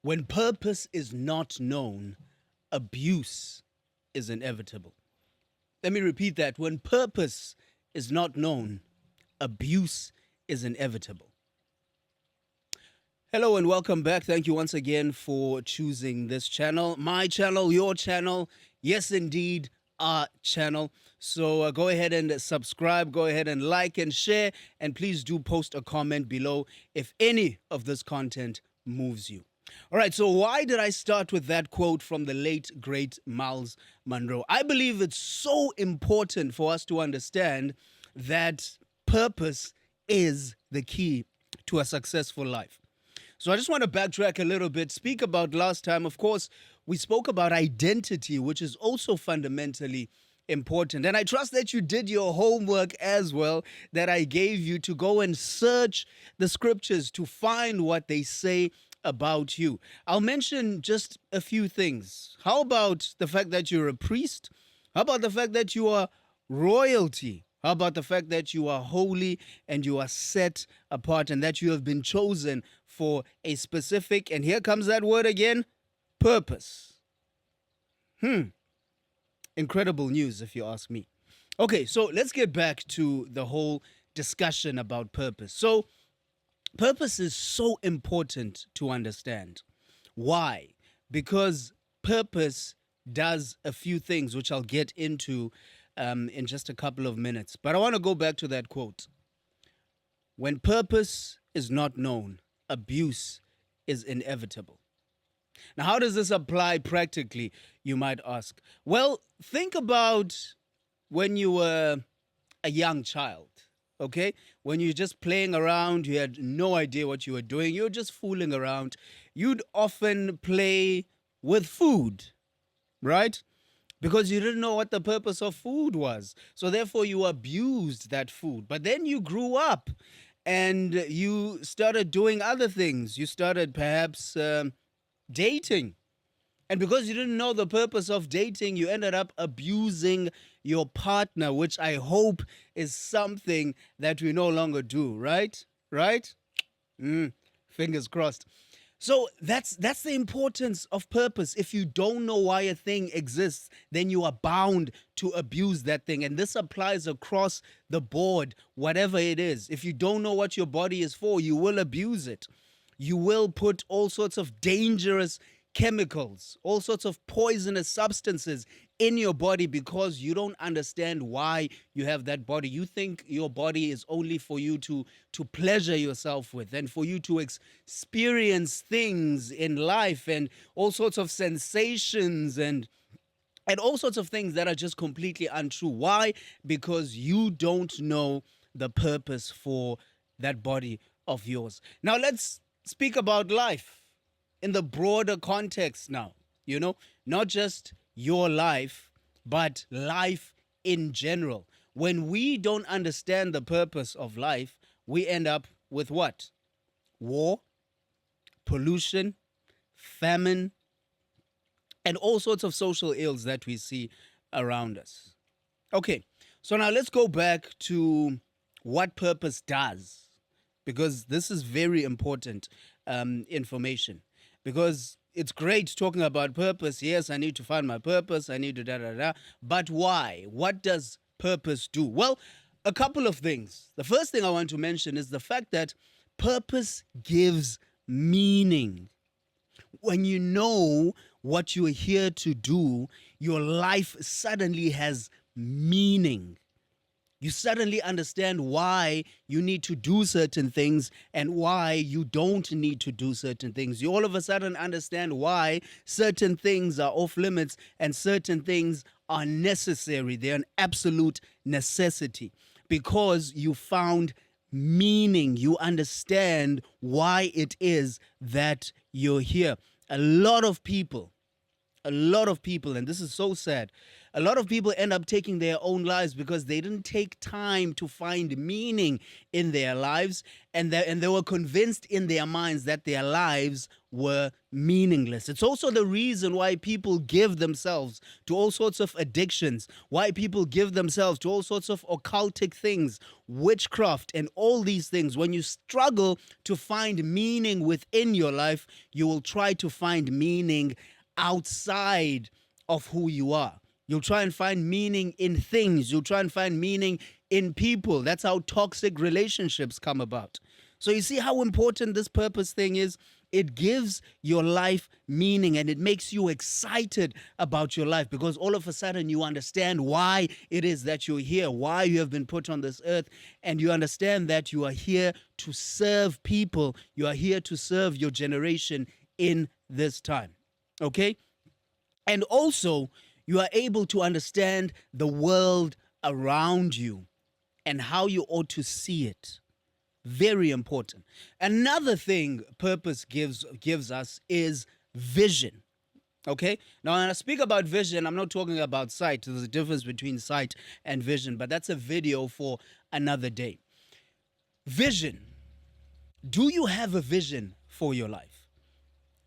When purpose is not known, abuse is inevitable. Let me repeat that. When purpose is not known, abuse is inevitable. Hello and welcome back. Thank you once again for choosing this channel, my channel, your channel. Yes, indeed, our channel. So go ahead and subscribe, go ahead and like and share, and please do post a comment below if any of this content moves you. All right, so why did I start with that quote from the late, great Miles Monroe? I believe it's so important for us to understand that purpose is the key to a successful life. So I just want to backtrack a little bit, speak about last time. Of course, we spoke about identity, which is also fundamentally important. And I trust that you did your homework as well, that I gave you to go and search the scriptures to find what they say about you. I'll mention just a few things. How about the fact that you're a priest? How about the fact that you are royalty? How about the fact that you are holy and you are set apart and that you have been chosen for a specific, and here comes that word again, purpose? Incredible news, if you ask me. Okay, so let's get back to the whole discussion about purpose. So, purpose is so important to understand. Why? Because purpose does a few things, which I'll get into in just a couple of minutes. But I want to go back to that quote. When purpose is not known, abuse is inevitable. Now, how does this apply practically, you might ask? Well, think about when you were a young child, okay? When you're just playing around, you had no idea what you were doing, you were just fooling around. You'd often play with food, right? Because you didn't know what the purpose of food was. So therefore you abused that food. But then you grew up and you started doing other things. You started perhaps dating. And because you didn't know the purpose of dating, you ended up abusing your partner, which I hope is something that we no longer do, right? Right? Fingers crossed. So that's the importance of purpose. If you don't know why a thing exists, then you are bound to abuse that thing. And this applies across the board, whatever it is. If you don't know what your body is for, you will abuse it. You will put all sorts of dangerous chemicals, all sorts of poisonous substances in your body because you don't understand why you have that body. You think your body is only for you to pleasure yourself with and for you to experience things in life and all sorts of sensations and all sorts of things that are just completely untrue. Why? Because you don't know the purpose for that body of yours. Now let's speak about life in the broader context now, not just your life, but life in general. When we don't understand the purpose of life, we end up with what? War, pollution, famine, and all sorts of social ills that we see around us. Okay, so now let's go back to what purpose does, because this is very important information. Because it's great talking about purpose. Yes, I need to find my purpose. I need to da. But why? What does purpose do? Well, a couple of things. The first thing I want to mention is the fact that purpose gives meaning. When you know what you're here to do, your life suddenly has meaning. You suddenly understand why you need to do certain things and why you don't need to do certain things. You all of a sudden understand why certain things are off limits and certain things are necessary. They're an absolute necessity because you found meaning. You understand why it is that you're here. A lot of people a lot of people, and this is so sad, a lot of people end up taking their own lives because they didn't take time to find meaning in their lives, and they were convinced in their minds that their lives were meaningless. It's also the reason why people give themselves to all sorts of addictions, why people give themselves to all sorts of occultic things, witchcraft, and all these things. When you struggle to find meaning within your life, you will try to find meaning outside of who you are. You'll try and find meaning in things. You'll try and find meaning in people. That's how toxic relationships come about. So you see how important this purpose thing is? It gives your life meaning, and it makes you excited about your life, because all of a sudden you understand why it is that you're here, why you have been put on this earth, and you understand that you are here to serve people. You are here to serve your generation in this time. Okay? And also, you are able to understand the world around you and how you ought to see it. Very important. Another thing purpose gives us is vision. Okay? Now, when I speak about vision, I'm not talking about sight. There's a difference between sight and vision, but that's a video for another day. Vision. Do you have a vision for your life?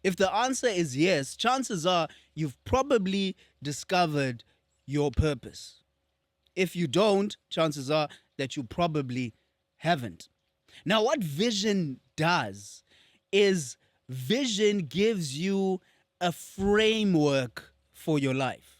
If the answer is yes, chances are you've probably discovered your purpose. If you don't, chances are that you probably haven't. Now, what vision does is vision gives you a framework for your life.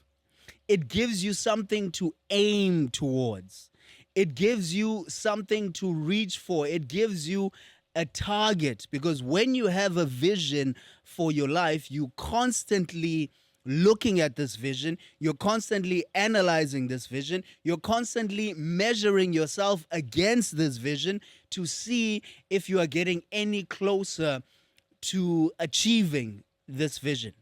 It gives you something to aim towards. It gives you something to reach for. It gives you a target, because when you have a vision for your life, you constantly looking at this vision, you're constantly analyzing this vision, you're constantly measuring yourself against this vision to see if you are getting any closer to achieving this vision.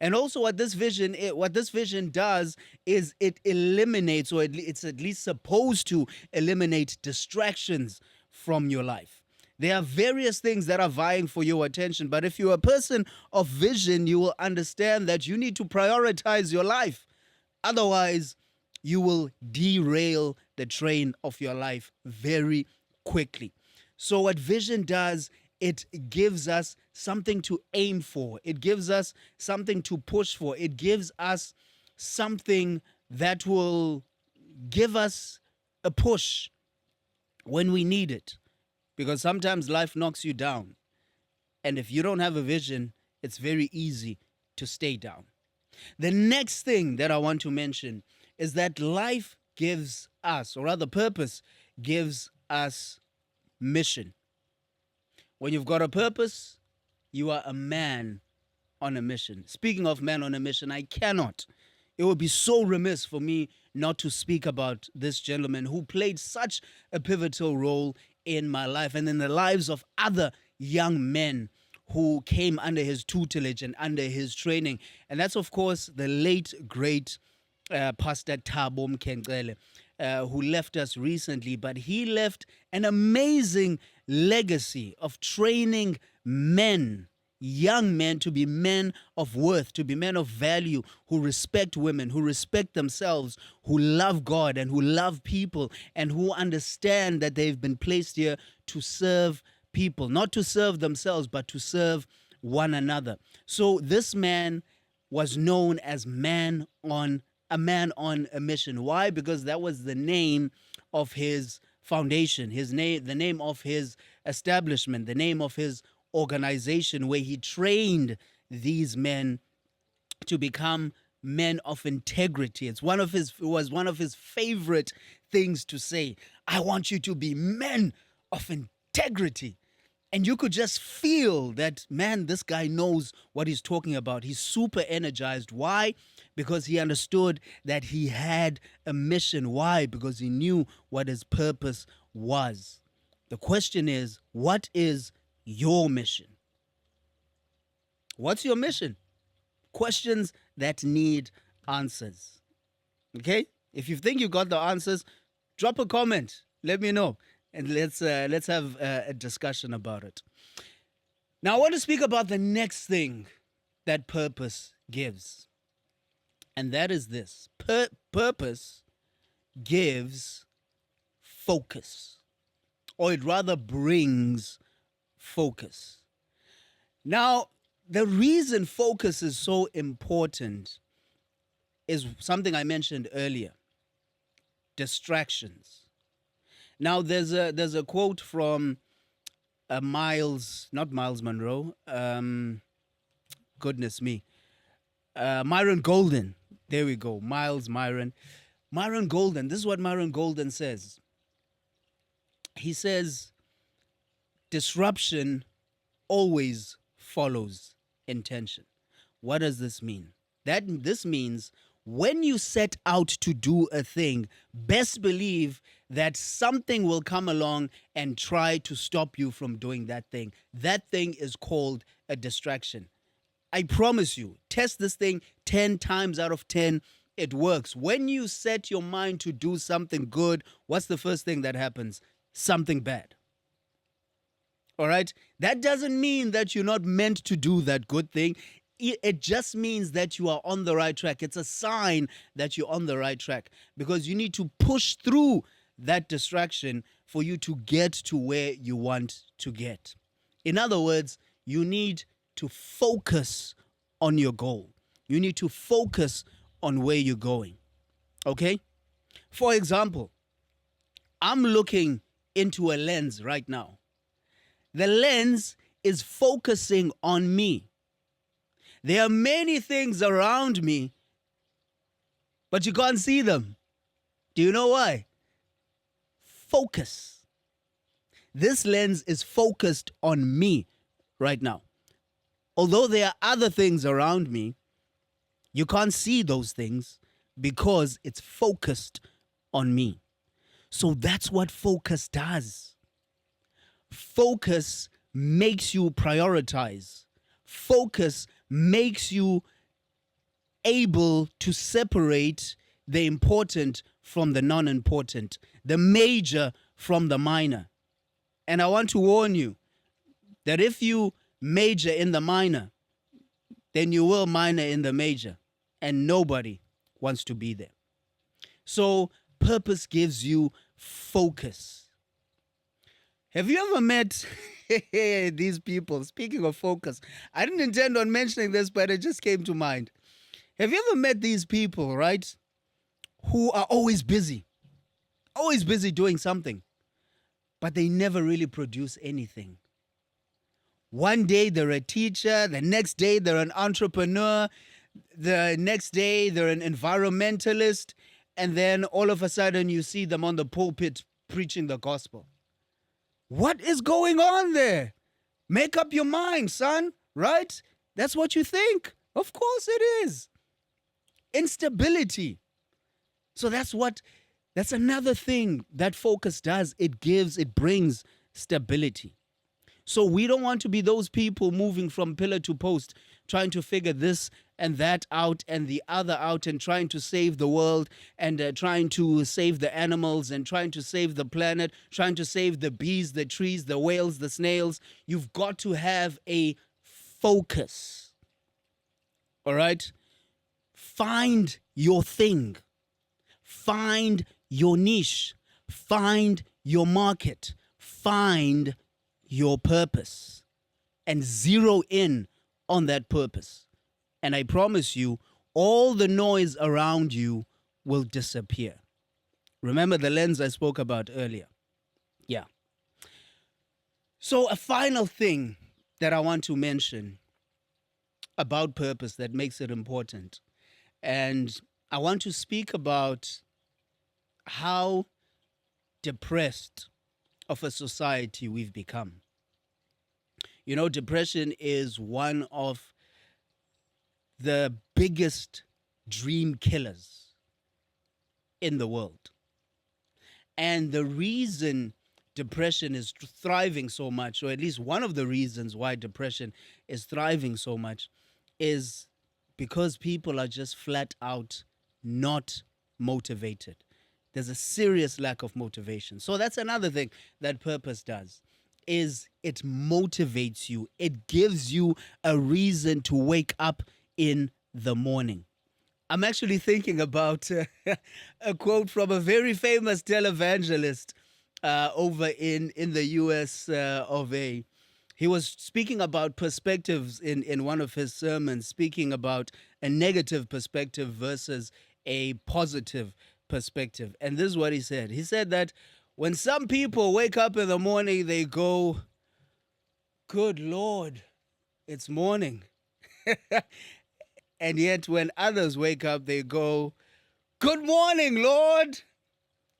And also what this vision does is it eliminates, or it's at least supposed to eliminate, distractions from your life. There are various things that are vying for your attention, but if you're a person of vision, you will understand that you need to prioritize your life. Otherwise, you will derail the train of your life very quickly. So what vision does, it gives us something to aim for. It gives us something to push for. It gives us something that will give us a push when we need it. Because sometimes life knocks you down. And if you don't have a vision, it's very easy to stay down. The next thing that I want to mention is that life gives us, or rather purpose gives us mission. When you've got a purpose, you are a man on a mission. Speaking of man on a mission, it would be so remiss for me not to speak about this gentleman who played such a pivotal role in my life and in the lives of other young men who came under his tutelage and under his training. And that's, of course, the late, great Pastor Thabo Mkhencele, who left us recently. But he left an amazing legacy of training men, young men, to be men of worth, to be men of value, who respect women, who respect themselves, who love God and who love people, and who understand that they've been placed here to serve people, not to serve themselves, but to serve one another. So this man was known as a man on a mission. Why? Because that was the name of his foundation, the name of his establishment, the name of his organization, where he trained these men to become men of integrity. It was one of his favorite things to say. I want you to be men of integrity. And you could just feel that, man, this guy knows what he's talking about. He's super energized. Why? Because he understood that he had a mission. Why? Because he knew what his purpose was. The question is, what is your mission? What's your mission? Questions that need answers. Okay? If you think you got the answers, drop a comment. Let me know. And let's have a discussion about it. Now, I want to speak about the next thing that purpose gives. And that is this: purpose gives focus, or it rather brings focus. Now, the reason focus is so important is something I mentioned earlier: distractions. Now, there's a quote from not Miles Monroe. Goodness me, Myron Golden. There we go, Myron Golden. This is what Myron Golden says. He says, disruption always follows intention. What does this mean? This means when you set out to do a thing, best believe that something will come along and try to stop you from doing that thing. That thing is called a distraction. I promise you, test this thing 10 times out of 10. It works. When you set your mind to do something good, what's the first thing that happens? Something bad. All right? That doesn't mean that you're not meant to do that good thing. It just means that you are on the right track. It's a sign that you're on the right track, because you need to push through that distraction for you to get to where you want to get. In other words, you need to focus on your goal. You need to focus on where you're going. Okay? For example, I'm looking into a lens right now. The lens is focusing on me. There are many things around me, but you can't see them. Do you know why? Focus. This lens is focused on me right now. Although there are other things around me, you can't see those things because it's focused on me. So that's what focus does. Focus makes you prioritize. Focus makes you able to separate the important from the non-important, the major from the minor. And I want to warn you that if you major in the minor, then you will minor in the major, and nobody wants to be there. So purpose gives you focus. Have you ever met these people? Speaking of focus, I didn't intend on mentioning this, but it just came to mind. Have you ever met these people, right, who are always busy doing something, but they never really produce anything? One day they're a teacher, the next day they're an entrepreneur, the next day they're an environmentalist, and then all of a sudden you see them on the pulpit preaching the gospel. What is going on there? Make up your mind, son, right? That's what you think. Of course it is. Instability. So that's another thing that focus does. It brings stability. So we don't want to be those people moving from pillar to post, trying to figure this and that out and the other out, and trying to save the world, and trying to save the animals, and trying to save the planet, trying to save the bees, the trees, the whales, the snails. You've got to have a focus. All right? Find your thing. Find your niche. Find your market. Find your purpose and zero in on that purpose. And I promise you, all the noise around you will disappear. Remember the lens I spoke about earlier? Yeah. So a final thing that I want to mention about purpose that makes it important. And I want to speak about how depressed of a society we've become. You know, depression is one of the biggest dream killers in the world. And the reason depression is thriving so much, or at least one of the reasons why depression is thriving so much, is because people are just flat out not motivated. There's a serious lack of motivation. So that's another thing that purpose does, is it motivates you. It gives you a reason to wake up in the morning. I'm actually thinking about a quote from a very famous televangelist over in the US of A. He was speaking about perspectives in one of his sermons, speaking about a negative perspective versus a positive perspective. And this is what he said. He said that when some people wake up in the morning, they go, "Good Lord, it's morning." And yet, when others wake up, they go, "Good morning, Lord."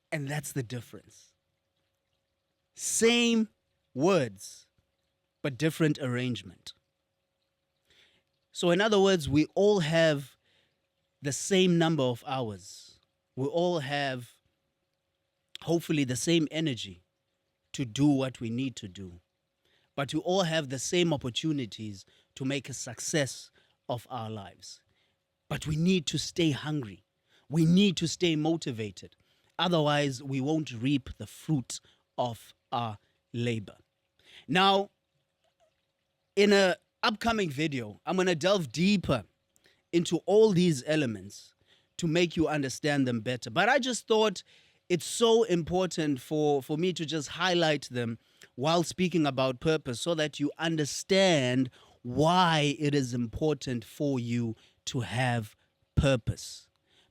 And that's the difference. Same words, but different arrangement. So, in other words, we all have the same number of hours. We all have, hopefully, the same energy to do what we need to do. But we all have the same opportunities to make a success of our lives. But we need to stay hungry. We need to stay motivated. Otherwise, we won't reap the fruit of our labor. Now, in an upcoming video, I'm going to delve deeper into all these elements to make you understand them better. But I just thought it's so important for me to just highlight them while speaking about purpose so that you understand why it is important for you to have purpose.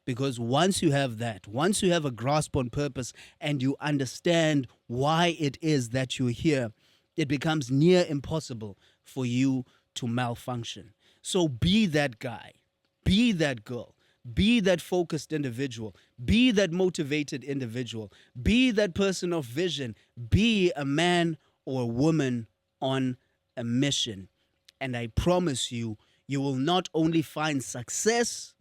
Because once you have that, once you have a grasp on purpose and you understand why it is that you're here, it becomes near impossible for you to malfunction. So be that guy, be that girl, be that focused individual, be that motivated individual, be that person of vision, be a man or a woman on a mission. And I promise you, you will not only find success,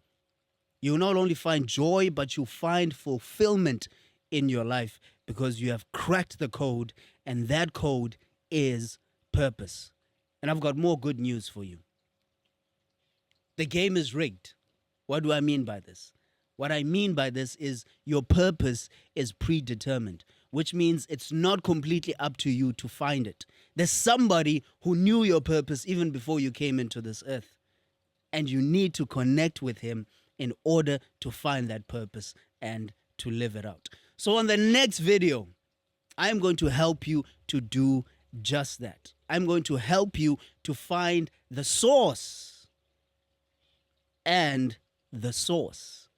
you will not only find joy, but you'll find fulfillment in your life because you have cracked the code, and that code is purpose. And I've got more good news for you. The game is rigged. What do I mean by this? What I mean by this is your purpose is predetermined, which means it's not completely up to you to find it. There's somebody who knew your purpose even before you came into this earth, and you need to connect with him in order to find that purpose and to live it out. So on the next video, I'm going to help you to do just that. I'm going to help you to find the source and the source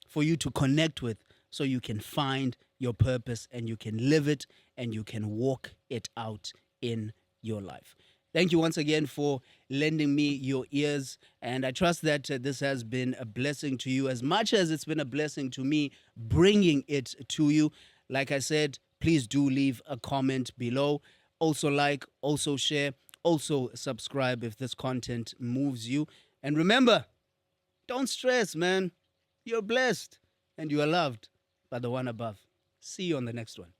for you to connect with so you can find your purpose and you can live it and you can walk it out in your life. Thank you once again for lending me your ears, and I trust that this has been a blessing to you as much as it's been a blessing to me bringing it to you. Like I said, please do leave a comment below. Also like, also share, also subscribe if this content moves you. And remember, don't stress, man. You're blessed and you are loved by the one above. See you on the next one.